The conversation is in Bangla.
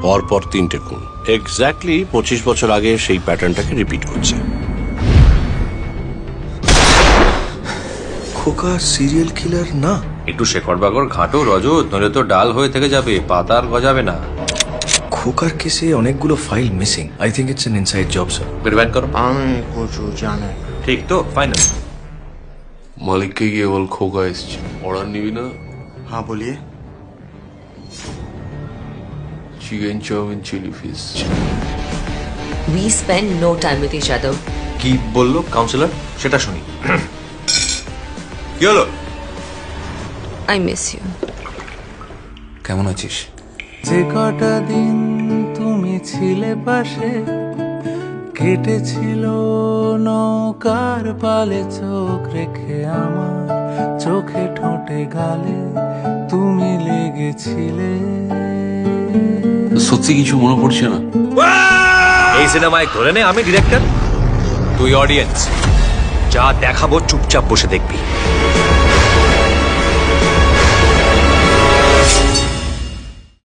পরপর 3টে খুন, এক্স্যাক্টলি 25 বছর আগে সেই প্যাটার্নটাকে রিপিট করছে। খোকা সিরিয়াল কিলার না? একটু শেকড় বাগড় ঘাটো রজত, নইলে তো ডাল হয়ে থেকে যাবে, পাতা আর গজাবে না। খোকার কেসে অনেকগুলো file missing. I think it's an inside job sir. Prevent করো। আমি কিছু জানি। ঠিক তো, ফাইনাল। মালিককে গিয়ে বল খোকা এসছে, অর্ডার নিবি না? हाँ बोलिए। Chicken chowmein chilli fish. We spend no time with each other. কি বললো কাউন্সিলর সেটা শুনি। কি হলো? I miss you. কেমন আছিস? যে কটা দিন তুমি ছিলে পাশে, কেটেছিল নৌকার পালে চোখ রেখে আমার, চোখে ঠোঁটে গালে তুমি লেগেছিলে। সত্যি কিছু মনে পড়ছে না? এই সিনেমায় ধরে নে আমি ডিরেক্টর, তুই অডিয়েন্স। যা দেখাবো চুপচাপ বসে দেখবি।